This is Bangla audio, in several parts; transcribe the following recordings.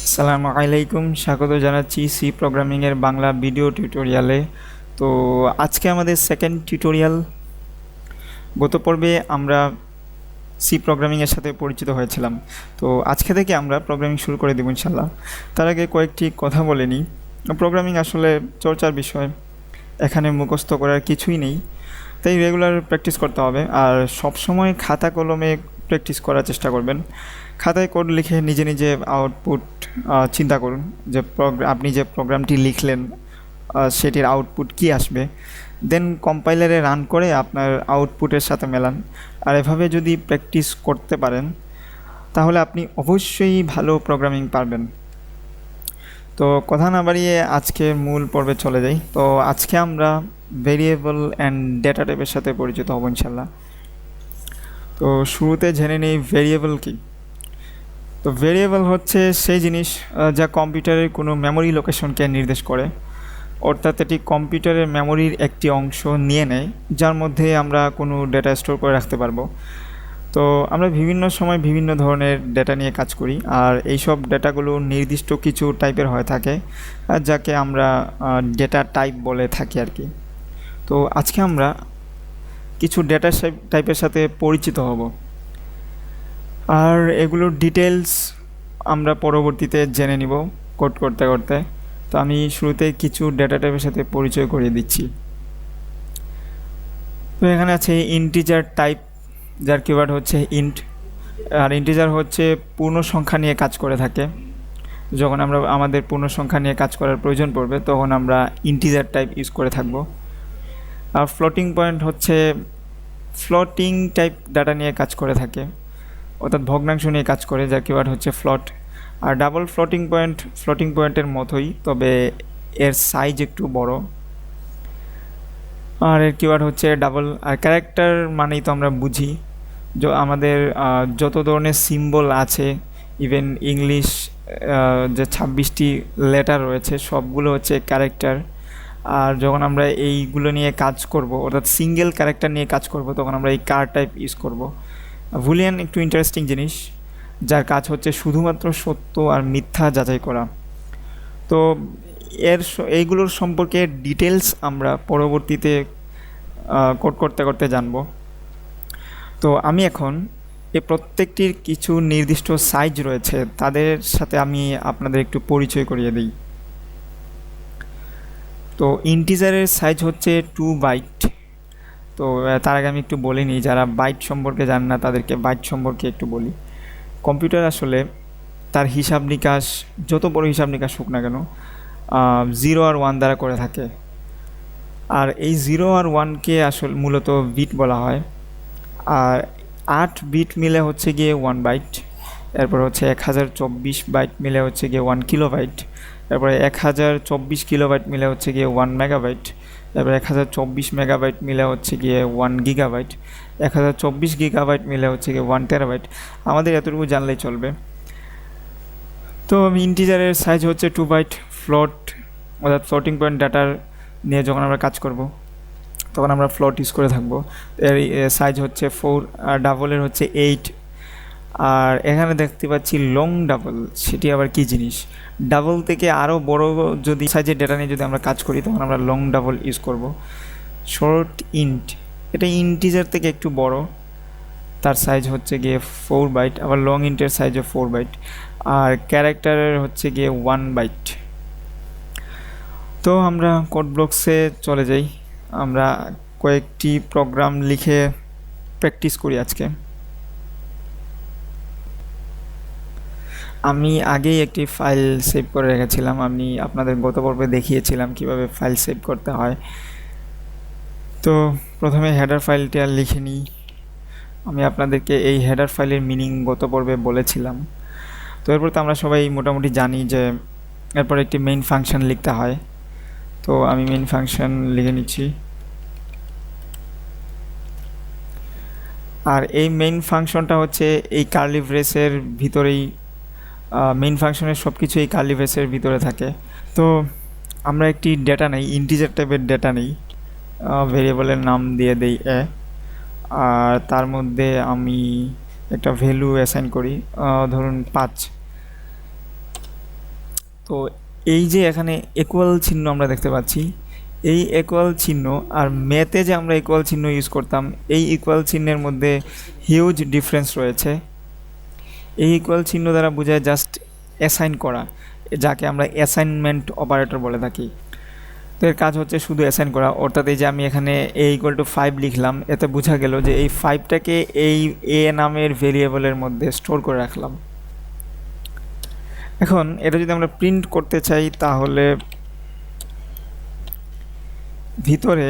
আসসালামু আলাইকুম, স্বাগত জানাচ্ছি সি প্রোগ্রামিংয়ের বাংলা ভিডিও টিউটোরিয়ালে। তো আজকে আমাদের সেকেন্ড টিউটোরিয়াল। গত পর্বে আমরা সি প্রোগ্রামিংয়ের সাথে পরিচিত হয়েছিলাম। তো আজকে থেকে আমরা প্রোগ্রামিং শুরু করে দেব ইনশাল্লাহ। তার আগে কয়েকটি কথা বলে নিই। প্রোগ্রামিং আসলে চর্চার বিষয়, এখানে মুখস্থ করার কিছুই নেই, তাই রেগুলার প্র্যাকটিস করতে হবে। আর সবসময় খাতা কলমে প্র্যাকটিস করার চেষ্টা করবেন। খাতায় কোড লিখে নিজে নিজে আউটপুট চিন্তা করুন যে আপনি যে প্রোগ্রামটি লিখলেন সেটির আউটপুট কী আসবে, দেন কম্পাইলারে রান করে আপনার আউটপুটের সাথে মেলান। আর এভাবে যদি প্র্যাকটিস করতে পারেন তাহলে আপনি অবশ্যই ভালো প্রোগ্রামিং পারবেন। তো কথা না বাড়িয়ে আজকে মূল পর্বে চলে যাই। তো আজকে আমরা ভেরিয়েবল অ্যান্ড ডেটা টাইপের সাথে পরিচিত হব ইনশাল্লাহ। তো শুরুতে জেনে নেই ভেরিয়েবল কী। তো ভেরিয়েবল হচ্ছে সেই জিনিস যা কম্পিউটারের কোনো মেমোরি লোকেশনকে নির্দেশ করে, অর্থাৎ এটি কম্পিউটারের মেমোরির একটি অংশ নিয়ে নেয় যার মধ্যে আমরা কোনো ডেটা স্টোর করে রাখতে পারবো। তো আমরা বিভিন্ন সময় বিভিন্ন ধরনের ডেটা নিয়ে কাজ করি, আর এইসব ডেটাগুলো নির্দিষ্ট কিছু টাইপের হয়ে থাকে যাকে আমরা ডেটা টাইপ বলে থাকি আর কি। তো আজকে আমরা কিছু ডেটা টাইপের সাথে পরিচিত হব, আর এগুলোর ডিটেলস আমরা পরবর্তীতে জেনে নিব কোড করতে করতে। তো আমি শুরুতে কিছু ডেটা টাইপের সাথে পরিচয় করিয়ে দিচ্ছি। তো এখানে আছে ইন্টিজার টাইপ, যার কিওয়ার্ড হচ্ছে ইন্ট। আর ইন্টিজার হচ্ছে পূর্ণ সংখ্যা নিয়ে কাজ করে থাকে। যখন আমরা আমাদের পূর্ণ সংখ্যা নিয়ে কাজ করার প্রয়োজন পড়বে তখন আমরা ইন্টিজার টাইপ ইউজ করে থাকব। আর ফ্লোটিং পয়েন্ট হচ্ছে ফ্লোটিং টাইপ ডাটা নিয়ে কাজ করে থাকে, অর্থাৎ ভগ্নাংশ নিয়ে কাজ করে, যার কিওয়ার্ড হচ্ছে ফ্লট। আর ডাবল ফ্লোটিং পয়েন্টের মতোই, তবে এর সাইজ একটু বড়, আর এর কিওয়ার্ড হচ্ছে ডাবল। আর ক্যারেক্টার মানেই তো আমরা বুঝি আমাদের যত ধরনের সিম্বল আছে, ইভেন ইংলিশ যে 26টি লেটার রয়েছে সবগুলো হচ্ছে ক্যারেক্টার। আর যখন আমরা এইগুলো নিয়ে কাজ করব, অর্থাৎ সিঙ্গেল ক্যারেক্টার নিয়ে কাজ করব, তখন আমরা এই কার টাইপ ইউজ করব। বুলিয়ান একটু ইন্টারেস্টিং জিনিস, যার কাজ হচ্ছে শুধুমাত্র সত্য আর মিথ্যা যাচাই করা। তো এইগুলোর সম্পর্কে ডিটেলস আমরা পরবর্তীতে কোড করতে করতে জানব। তো আমি এখন এই প্রত্যেকটির কিছু নির্দিষ্ট সাইজ রয়েছে, তাদের সাথে আমি আপনাদের একটু পরিচয় করিয়ে দিই। তো ইন্টিজারের সাইজ হচ্ছে 2 বাইট। তো তার আগে আমি একটু বলে নিই, যারা বাইট সম্পর্কে জান না তাদেরকে বাইট সম্পর্কে একটু বলি। কম্পিউটার আসলে তার হিসাব নিকাশ, যত বড় হিসাব নিকাশ হোক না কেন, 0 আর 1 দ্বারা করে থাকে। আর এই 0 আর 1কে আসলে মূলত বিট বলা হয়। আর 8 বিট মিলে হচ্ছে গিয়ে 1 বাইট। এরপর হচ্ছে 1024 বাইট মিলে হচ্ছে গিয়ে 1 কিলোবাইট। এরপরে 1024 কিলোবাইট মিলে হচ্ছে গিয়ে 1 মেগাবাইট। এরপরে 1024 মেগাবাইট মিলে হচ্ছে গিয়ে 1 গিগাবাইট। 1024 গিগাবাইট মিলে হচ্ছে গিয়ে 1 টেরাবাইট। আমাদের এতটুকু জানলেই চলবে। তো ইন্টিজারের সাইজ হচ্ছে 2 বাইট। ফ্লোট অর্থাৎ ফ্লোটিং পয়েন্ট ডাটার নিয়ে যখন আমরা কাজ করব তখন আমরা ফ্লোট ইউজ করে থাকবো। এর সাইজ হচ্ছে 4। আর ডাবলের হচ্ছে 8। আর এখানে দেখতে পাচ্ছি লং ডাবল, সেটি আবার কি জিনিস? ডাবল থেকে আরও বড় যদি সাইজের ডেটা নিয়ে যদি আমরা কাজ করি তখন আমরা লং ডাবল ইউজ করব। শর্ট ইন্ট, এটা ইন্টিজার থেকে একটু বড়, তার সাইজ হচ্ছে গিয়ে 4 বাইট। আবার লং ইন্টের সাইজও 4 বাইট। আর ক্যারেক্টারের হচ্ছে গিয়ে 1 বাইট। তো আমরা কোড ব্লকসে চলে যাই, আমরা কয়েকটি প্রোগ্রাম লিখে প্র্যাকটিস করি আজকে। আমি আগেই একটি ফাইল সেভ করে রেখেছিলাম, আমি আপনাদের গত পর্বে দেখিয়েছিলাম কিভাবে ফাইল সেভ করতে হয়। তো প্রথমে হেডার ফাইলটা লিখে নিই। আমি আপনাদেরকে এই হেডার ফাইলের মিনিং গত পর্বে বলেছিলাম। তো এরপর তো আমরা সবাই মোটামুটি জানি যে এরপর একটি মেইন ফাংশন লিখতে হয়। তো আমি মেইন ফাংশন লিখে নিচ্ছি। আর এই মেইন ফাংশনটা হচ্ছে এই কার্লি ব্রেসের ভিতরেই, মেইন ফাংশনের সব কিছু এই কার্লি ব্রেসের ভিতরে থাকে। তো আমরা একটি ডেটা নেই, ইন্টিজার টাইপের ডেটা নেই, ভেরিয়েবলের নাম দিয়ে দেই এ। আর তার মধ্যে আমি একটা ভ্যালু অ্যাসাইন করি, ধরুন 5। তো এই যে এখানে ইকুয়াল চিহ্ন আমরা দেখতে পাচ্ছি, এই ইকুয়াল চিহ্ন আর ম্যাথে যে আমরা ইকুয়াল চিহ্ন ইউজ করতাম, এই ইকুয়াল চিহ্নের মধ্যে হিউজ ডিফারেন্স রয়েছে। এই ইকুয়াল চিহ্ন দ্বারা বোঝায় জাস্ট অ্যাসাইন করা, যাকে আমরা অ্যাসাইনমেন্ট অপারেটর বলে থাকি। তো এর কাজ হচ্ছে শুধু অ্যাসাইন করা, অর্থাৎ এই যে আমি এখানে a = 5 লিখলাম, এতে বোঝা গেল যে এই 5টাকে এই a নামের ভেরিয়েবলের মধ্যে স্টোর করে রাখলাম। এখন এটা যদি আমরা প্রিন্ট করতে চাই, তাহলে ভিতরে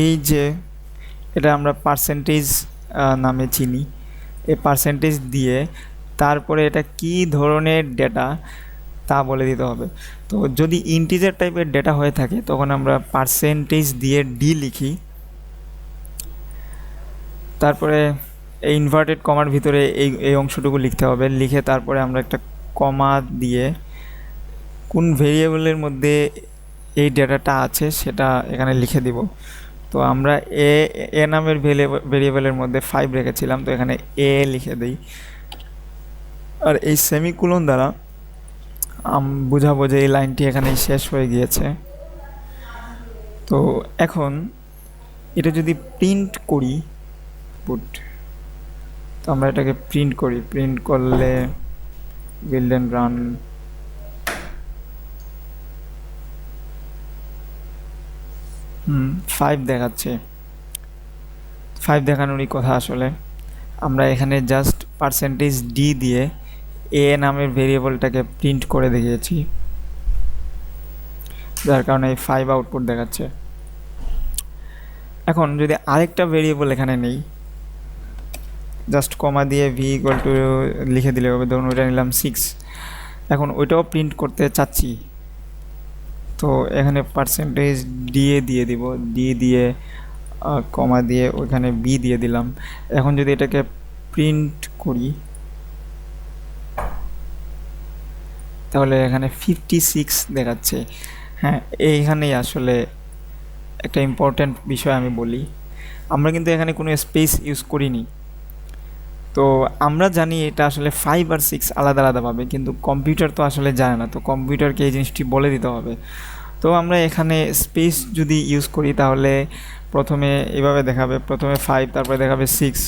এই যে এটা আমরা পার্সেন্টেজ নামে চিনি, এই পার্সেন্টেজ দিয়ে তারপরে এটা কি ধরনের ডেটা তা বলে দিতে হবে। তো যদি ইন্টিজার টাইপের ডেটা হয়ে থাকে তখন আমরা পার্সেন্টেজ দিয়ে ডি লিখি, তারপরে এই ইনভার্টেড কমার ভিতরে এই অংশটুকু লিখতে হবে, লিখে তারপরে আমরা একটা কমা দিয়ে কোন ভেরিয়েবলের মধ্যে এই ডেটাটা আছে সেটা এখানে লিখে দিব। তো আমরা এ নামের ভেরিয়েবলের মধ্যে 5 রেখেছিলাম, তো এখানে এ লিখে দিই। আর এই সেমিকোলন দ্বারা বুঝাবো যে এই লাইনটি এখানে শেষ হয়ে গিয়েছে। তো এখন এটা যদি প্রিন্ট করি, তো আমরা এটাকে প্রিন্ট করি, প্রিন্ট করলে বিল্ড এন্ড রান, 5 দেখাচ্ছে। 5 দেখানোরই কথা আসলে। আমরা এখানে জাস্ট পার্সেন্টেজ ডি দিয়ে এ নামের ভেরিয়েবলটাকে প্রিন্ট করে দেখিয়েছি, যার কারণে এই 5 আউটপুট দেখাচ্ছে। এখন যদি আরেকটা ভেরিয়েবল এখানে নেই, জাস্ট কমা দিয়ে ভি = লিখে দিলে হবে। ধরুন ওইটা নিলাম 6, এখন ওইটাও প্রিন্ট করতে চাচ্ছি, তো এখানে পার্সেন্টেজ দিয়ে দিব, দিয়ে কমা দিয়ে ওইখানে বি দিয়ে দিলাম। এখন যদি এটাকে প্রিন্ট করি, তাহলে এখানে 56 দেখাচ্ছে। হ্যাঁ, এইখানেই আসলে একটা ইম্পর্ট্যান্ট বিষয় আমি বলি, আমরা কিন্তু এখানে কোনো স্পেস ইউজ করিনি। তো আমরা জানি এটা আসলে 5 আর 6 আলাদা আলাদা পাবে, কিন্তু কম্পিউটার তো আসলে জানে না, তো কম্পিউটারকে এই জিনিসটি বলে দিতে হবে। তো আমরা এখানে স্পেস যদি ইউজ করি তাহলে প্রথমে এভাবে দেখাবে, প্রথমে 5, তারপরে দেখাবে 6।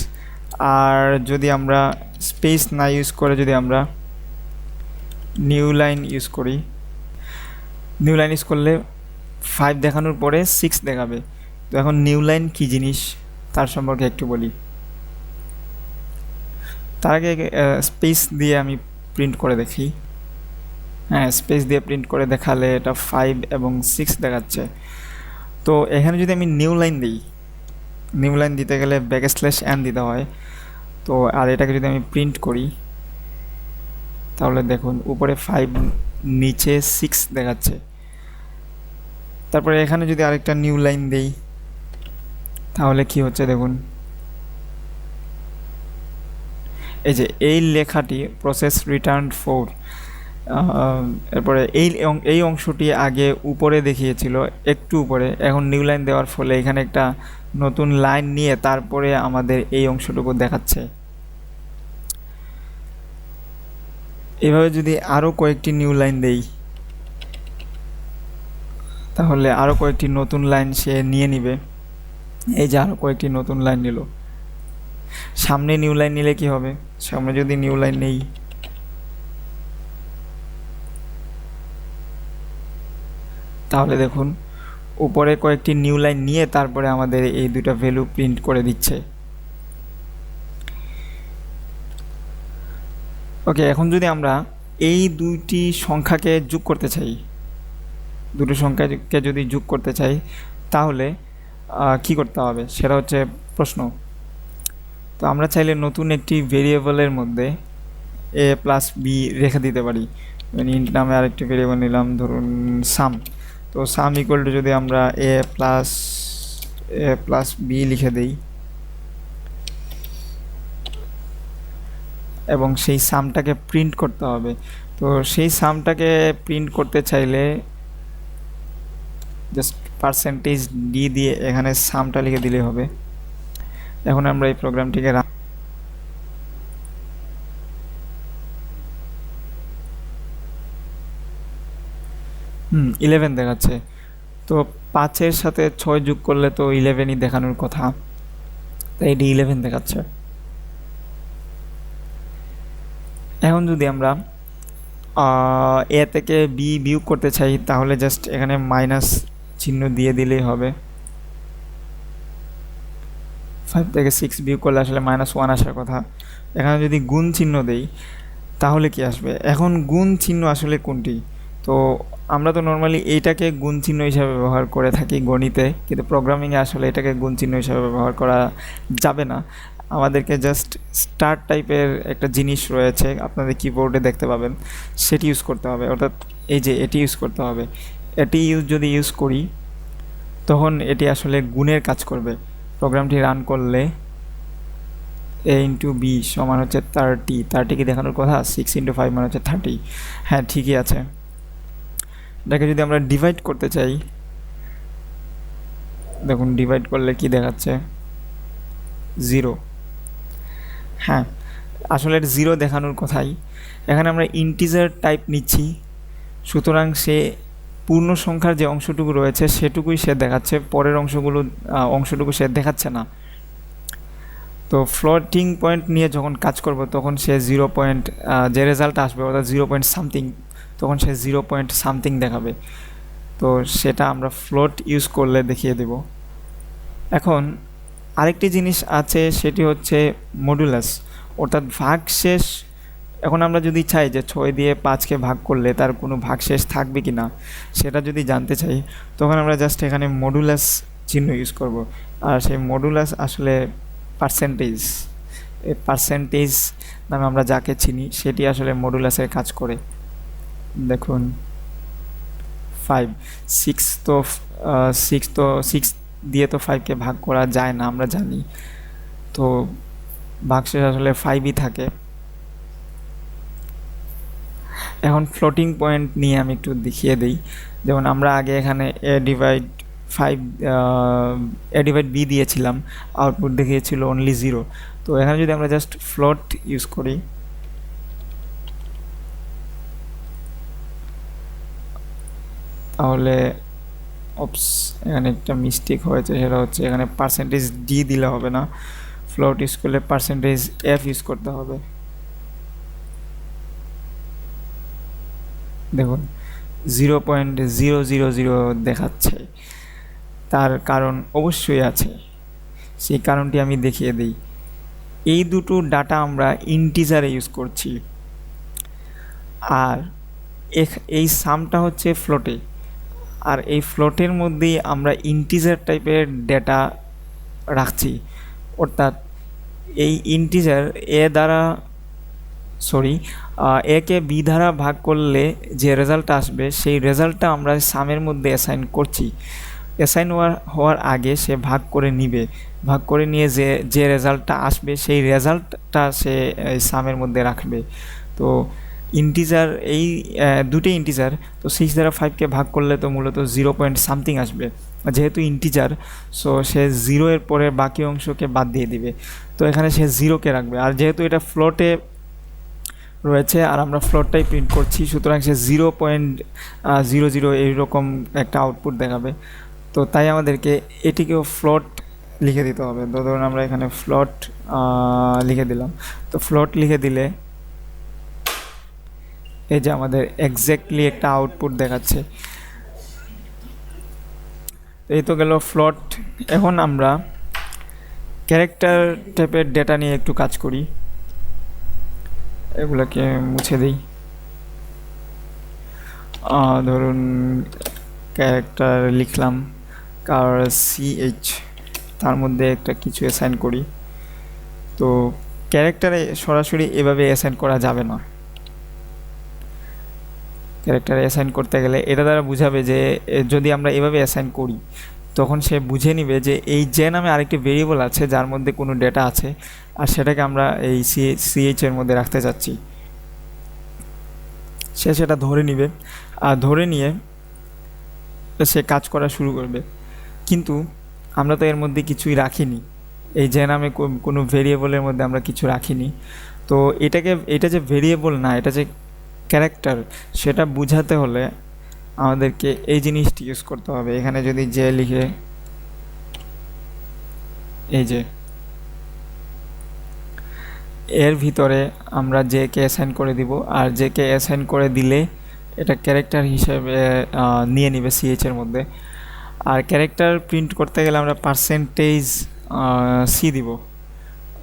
আর যদি আমরা স্পেস না ইউজ করে যদি আমরা নিউ লাইন ইউজ করি, নিউ লাইন ইউজ করলে 5 দেখানোর পরে 6 দেখাবে। তো এখন নিউ লাইন কী জিনিস তার সম্পর্কে একটু বলি। তার আগে স্পেস দিয়ে আমি প্রিন্ট করে দেখি। হ্যাঁ, স্পেস দিয়ে প্রিন্ট করে দেখালে এটা 5 এবং 6 দেখাচ্ছে। তো এখানে যদি আমি নিউ লাইন দিই, নিউ লাইন দিতে গেলে \n দিতে হয়। তো আর এটাকে যদি আমি প্রিন্ট করি, তাহলে দেখুন উপরে 5, নিচে 6 দেখাচ্ছে। তারপরে এখানে যদি আরেকটা নিউ লাইন দেই, তাহলে কি হচ্ছে দেখুন, এই যে এই লেখাটি প্রসেস রিটার্ন 4, এরপরে এই অংশটি আগে উপরে দেখিয়েছিল, একটু উপরে, এখন নিউ লাইন দেওয়ার ফলে এখানে একটা নতুন লাইন নিয়ে তারপরে আমাদের এই অংশটুকু দেখাচ্ছে। এভাবে যদি আরও কয়েকটি নিউ লাইন দেই, তাহলে আরও কয়েকটি নতুন লাইন সে নিয়ে নিবে। এই যে আরও কয়েকটি নতুন লাইন নিল। সামনে নিউ লাইন নিলে কি হবে, সামনে যদি নিউ লাইন নেই, তাহলে দেখুন উপরে কয়েকটি নিউ লাইন নিয়ে তারপরে আমাদের এই দুটো ভ্যালু প্রিন্ট করে দিচ্ছে। ওকে, এখন যদি আমরা এই দুইটি সংখ্যাকে যোগ করতে চাই, দুটো সংখ্যাকে যদি যোগ করতে চাই, তাহলে কি করতে হবে সেটা হচ্ছে প্রশ্ন। তো আমরা চাইলে নতুন একটি ভেরিয়েবলের মধ্যে a+b রেখে দিতে পারি। ইন্ট নামে আরেকটি ভেরিয়েবল নিলাম, ধরুন সাম। তো সাম = যদি আমরা a+b লিখে দেই এবং সেই সামটাকে প্রিন্ট করতে হবে। তো সেই সামটাকে প্রিন্ট করতে চাইলে জাস্ট পার্সেন্টেজ ডি দিয়ে এখানে সামটা লিখে দিলে হবে। এখন আমরা এই প্রোগ্রামটিকে 11 দেখাচ্ছে। তো 5-এর সাথে 6 যোগ করলে তো 11ই দেখানোর কথা, তাই এটি 11 দেখাচ্ছে। এখন যদি আমরা এ থেকে বি বিয়োগ করতে চাই তাহলে জাস্ট এখানে মাইনাস চিহ্ন দিয়ে দিলেই হবে। 5 থেকে 6 বিয়োগ করলে আসলে -1 আসার কথা। এখানে যদি গুণ চিহ্ন দেই তাহলে কি আসবে? এখন গুণ চিহ্ন আসলে কোনটি? তো আমরা তো নর্মালি এইটাকে গুণ চিহ্ন হিসাবে ব্যবহার করে থাকি গণিতে, কিন্তু প্রোগ্রামিংয়ে আসলে এটাকে গুণ চিহ্ন হিসাবে ব্যবহার করা যাবে না। আমাদেরকে জাস্ট স্টার টাইপের একটা জিনিস রয়েছে, আপনাদের কিবোর্ডে দেখতে পাবেন, সেটি ইউজ করতে হবে। অর্থাৎ এই যে এটি ইউজ করতে হবে। এটি যদি ইউজ করি তখন এটি আসলে গুণের কাজ করবে। প্রোগ্রামটি রান করলে a ইন্টু বি সমান হচ্ছে 30 কি দেখানোর কথা? 6 ইন্টু 5 মানে হচ্ছে 30। হ্যাঁ, ঠিকই আছে। এটাকে যদি আমরা ডিভাইড করতে চাই, দেখুন ডিভাইড করলে কি দেখাচ্ছে? 0। হ্যাঁ, আসলে 0 দেখানোর কথাই। এখানে আমরা ইন্টিজার টাইপ নিচ্ছি, সুতরাং সে পূর্ণ সংখ্যার যে অংশটুকু রয়েছে সেটুকুই সে দেখাচ্ছে, পরের অংশটুকু সে দেখাচ্ছে না। তো ফ্লোটিং পয়েন্ট নিয়ে যখন কাজ করব তখন সে 0 পয়েন্ট, যে রেজাল্ট আসবে অর্থাৎ 0 পয়েন্ট সামথিং, তখন সে 0 পয়েন্ট সামথিং দেখাবে। তো সেটা আমরা ফ্লোট ইউজ করলে দেখিয়ে দেব। এখন আরেকটি জিনিস আছে, সেটি হচ্ছে মডুলাস, অর্থাৎ ভাগশেষ। এখন আমরা যদি চাই যে 6 দিয়ে 5কে ভাগ করলে তার কোনো ভাগশেষ থাকবে কি না সেটা যদি জানতে চাই, তখন আমরা জাস্ট এখানে মডুলাস চিহ্ন ইউজ করব। আর সেই মডুলাস আসলে পার্সেন্টেজ, এই পার্সেন্টেজ নামে আমরা যাকে চিনি সেটি আসলে মডুলাসের কাজ করে। দেখুন 5, 6 দিয়ে তো 5কে ভাগ করা যায় না, আমরা জানি। তো ভাগশেষ আসলে 5ই থাকে। এখন ফ্লোটিং পয়েন্ট নিয়ে আমি একটু দেখিয়ে দিই। যেমন আমরা আগে এখানে এ ডিভাইড বি দিয়েছিলাম, আউটপুট দেখিয়েছিল অনলি 0। তো এখানে যদি আমরা জাস্ট ফ্লোট ইউজ করি, তাহলে এখানে একটা মিস্টেক হয়েছে, সেটা হচ্ছে এখানে পার্সেন্টেজ ডি দিলে হবে না, ফ্লোট ইউজ করলে পার্সেন্টেজ এফ ইউজ করতে হবে। দেখুন 0.000 দেখাচ্ছে, তার কারণ অবশ্যই আছে, সেই কারণটি আমি দেখিয়ে দিই। এই দুটো ডাটা আমরা ইন্টিজারে ইউজ করছি, আর এই সামটা হচ্ছে ফ্লোটে, আর এই ফ্লোটের মধ্যেই আমরা ইন্টিজার টাইপের ডেটা রাখছি। অর্থাৎ এই ইন্টিজার একে বি দ্বারা ভাগ করলে যে রেজাল্টটা আসবে সেই রেজাল্টটা আমরা সামের মধ্যে অ্যাসাইন করছি। অ্যাসাইন হওয়ার আগে সে ভাগ করে নিবে, ভাগ করে নিয়ে যে রেজাল্টটা আসবে সেই রেজাল্টটা সে সামের মধ্যে রাখবে। তো ইন্টিজার এই দুটোই ইন্টিজার, তো 6 দ্বারা 5কে ভাগ করলে তো মূলত 0 পয়েন্ট সামথিং আসবে। যেহেতু ইন্টিজার, সো সে 0 এর পরে বাকি অংশকে বাদ দিয়ে দিবে, তো এখানে সে 0কে রাখবে। আর যেহেতু এটা ফ্লোটে রয়েছে আর আমরা ফ্লোটটাই প্রিন্ট করছি, সুতরাং সে 0.00 এইরকম একটা আউটপুট দেখাবে। তো তাই আমাদেরকে এটিকেও ফ্লোট লিখে দিতে হবে। তো ধরুন আমরা এখানে ফ্লোট লিখে দিলাম। তো ফ্লোট লিখে দিলে এই যে আমাদের এক্স্যাক্টলি একটা আউটপুট দেখাচ্ছে। এই তো গেল ফ্লোট। এখন আমরা ক্যারেক্টার টাইপের ডেটা নিয়ে একটু কাজ করি। এগুলোকে মুছে দিই। ধরুন ক্যারেক্টার লিখলাম CH, তার মধ্যে একটা কিছু অ্যাসাইন করি। তো ক্যারেক্টারে সরাসরি এভাবে অ্যাসাইন করা যাবে না। ক্যারেক্টারে অ্যাসাইন করতে গেলে এটা দ্বারা বুঝাবে যে যদি আমরা এভাবে অ্যাসাইন করি তখন সে বুঝে নিবে যে এই যে নামে আরেকটি ভেরিয়েবল আছে যার মধ্যে কোনো ডেটা আছে, আর সেটাকে আমরা এই CH এর মধ্যে রাখতে চাচ্ছি। সে সেটা ধরে নিবে, আর ধরে নিয়ে সে কাজ করা শুরু করবে। কিন্তু আমরা তো এর মধ্যে কিছুই রাখিনি, এই যে নামে কোনো ভেরিয়েবলের মধ্যে আমরা কিছু রাখিনি। তো এটা যে ভেরিয়েবল না, এটা যে ক্যারেক্টার, সেটা বোঝাতে হলে আমাদেরকে এই জিনিসটি ইউজ করতে হবে। এখানে যদি যে লিখে, এই যে এর ভিতরে আমরা জে কে অ্যাসাইন করে দিব, আর জে কে অ্যাসাইন করে দিলে এটা ক্যারেক্টার হিসেবে নিয়ে নিবে সিএইচ এর মধ্যে। আর ক্যারেক্টার প্রিন্ট করতে গেলে আমরা পার্সেন্টেজ সি দিব।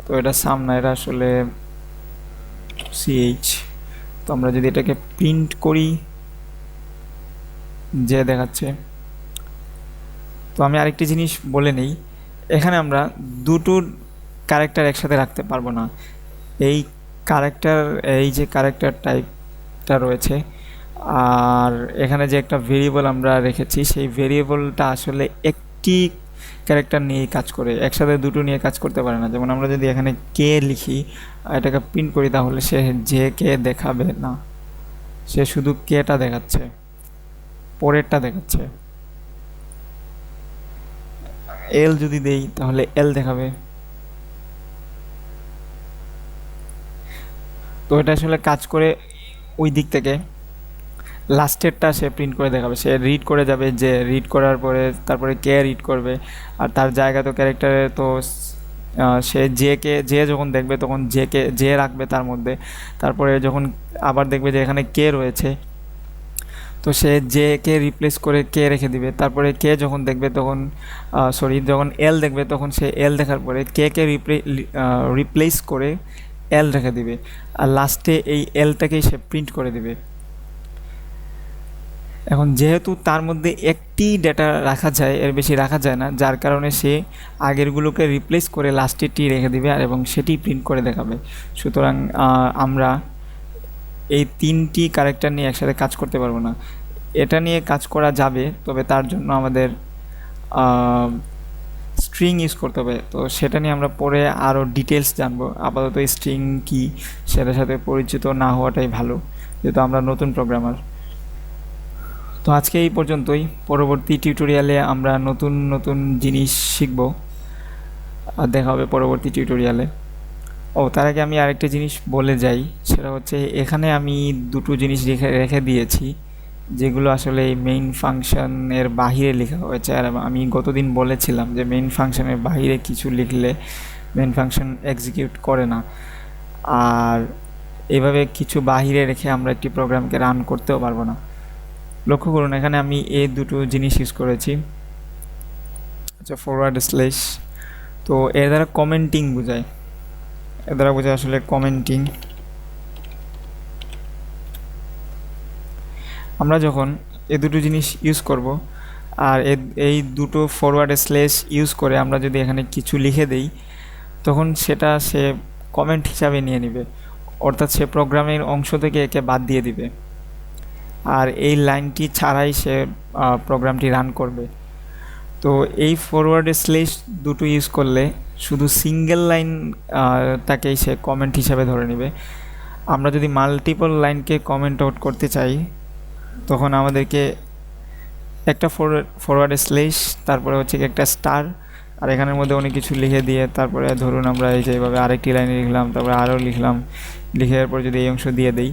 তো এটা সাম না, এটা আসলে সিএইচ। তো আমরা যদি এটাকে প্রিন্ট করি, যে দেখাচ্ছে। তো আমি আরেকটি জিনিস বলে নেই, এখানে আমরা দুটোর ক্যারেক্টার একসাথে রাখতে পারবো না। এই ক্যারেক্টার, এই যে ক্যারেক্টার টাইপটা রয়েছে, আর এখানে যে একটা ভেরিয়েবল আমরা রেখেছি, সেই ভেরিয়েবলটা আসলে একটি ক্যারেক্টার নিয়েই কাজ করে, একসাথে দুটো নিয়ে কাজ করতে পারে না। যেমন আমরা যদি এখানে কে লিখি আর এটাকে প্রিন্ট করি, তাহলে সে যে কে দেখাবে না, সে শুধু কেটা দেখাচ্ছে, পরেরটা দেখাচ্ছে। এল যদি দেই তাহলে এল দেখাবে। তো এটা আসলে কাজ করে ওই দিক থেকে, লাস্টেরটা সে প্রিন্ট করে দেখাবে। সে রিড করে যাবে, যে রিড করার পরে তারপরে কে রিড করবে, আর তার জায়গা তো ক্যারেক্টারে তো সে যে যখন দেখবে তখন যে রাখবে তার মধ্যে। তারপরে যখন আবার দেখবে যে এখানে কে রয়েছে, তো সে যে কে রিপ্লেস করে কে রেখে দিবে। তারপরে কে যখন দেখবে তখন যখন এল দেখবে তখন সে এল দেখার পরে কে রিপ্লেস করে এল রেখে দিবে, আর লাস্টে এই এলটাকেই সে প্রিন্ট করে দিবে। এখন যেহেতু তার মধ্যে একটি ডেটা রাখা যায়, এর বেশি রাখা যায় না, যার কারণে সে আগেরগুলোকে রিপ্লেস করে লাস্টেরটি রেখে দিবে আর এবং সেটি প্রিন্ট করে দেখাবে। সুতরাং আমরা এই তিনটি ক্যারেক্টার নিয়ে একসাথে কাজ করতে পারবো না। এটা নিয়ে কাজ করা যাবে, তবে তার জন্য আমাদের স্ট্রিং ইউজ করতে হবে। তো সেটা নিয়ে আমরা পরে আরও ডিটেলস জানবো। আপাতত স্ট্রিং কি সেটার সাথে পরিচিত না হওয়াটাই ভালো, যেহেতু আমরা নতুন প্রোগ্রামার। তো আজকে এই পর্যন্তই। পরবর্তী টিউটোরিয়ালে আমরা নতুন নতুন জিনিস শিখব, আর দেখা হবে পরবর্তী টিউটোরিয়ালে। তার আগে আমি আরেকটা জিনিস বলে যাই, সেটা হচ্ছে এখানে আমি দুটো জিনিস রেখে দিয়েছি, যেগুলো আসলে এই মেইন ফাংশনের বাহিরে লেখা হয়েছে। আর আমি গতদিন বলেছিলাম যে মেইন ফাংশনের বাহিরে কিছু লিখলে মেইন ফাংশন এক্সিকিউট করে না, আর এভাবে কিছু বাহিরে রেখে আমরা একটি প্রোগ্রামকে রান করতেও পারবো না। লক্ষ্য করুন, এখানে আমি এই দুটো জিনিস ইউজ করেছি। আচ্ছা, ফরওয়ার্ড স্ল্যাশ, তো এর দ্বারা কমেন্টিং বোঝায়, এর দ্বারা বোঝায় আসলে কমেন্টিং। আমরা যখন এই দুটো জিনিস ইউজ করব, আর এই দুটো ফরওয়ার্ড স্ল্যাশ ইউজ করে আমরা যদি এখানে কিছু লিখে দেই, তখন সেটা সে কমেন্ট হিসাবে নিয়ে নেবে, অর্থাৎ সে প্রোগ্রামের অংশ থেকে একে বাদ দিয়ে দিবে, আর এই লাইনটি ছাড়াই সে প্রোগ্রামটি রান করবে। তো এই ফরওয়ার্ড স্ল্যাশ দুটো ইউজ করলে শুধু সিঙ্গেল লাইন তাকেই সে কমেন্ট হিসাবে ধরে নেবে। আমরা যদি মাল্টিপল লাইনকে কমেন্ট আউট করতে চাই, তখন আমাদেরকে একটা ফরওয়ার্ড স্ল্যাশ, তারপরে হচ্ছে একটা স্টার, আর এখানের মধ্যে অনেক কিছু লিখে দিয়ে তারপরে ধরুন আমরা এই যে এইভাবে আরেকটি লাইনে লিখলাম, তারপরে আরও লিখলাম, লিখে এরপর যদি এই অংশ দিয়ে দেই,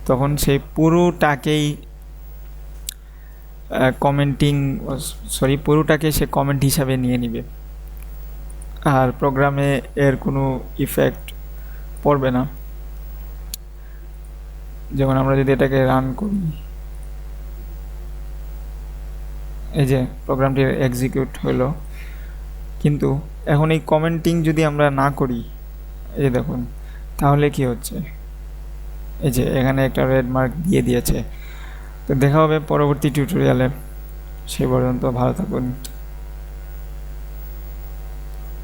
তখন সেই পুরোটাকেই পুরোটাকে সে কমেন্ট হিসাবে নিয়ে নিবে, আর প্রোগ্রামে এর কোনো ইফেক্ট পড়বে না। যেমন আমরা যদি এটাকে রান করি, এই যে প্রোগ্রামটি এক্সিকিউট হলো, কিন্তু এখন এই কমেন্টিং যদি আমরা না করি, এই দেখুন, তাহলে কি হচ্ছে, এই যে এখানে একটা রেড মার্ক দিয়ে দিয়েছে। তো দেখা হবে পরবর্তী টিউটোরিয়ালে, সে পর্যন্ত ভালো থাকুন।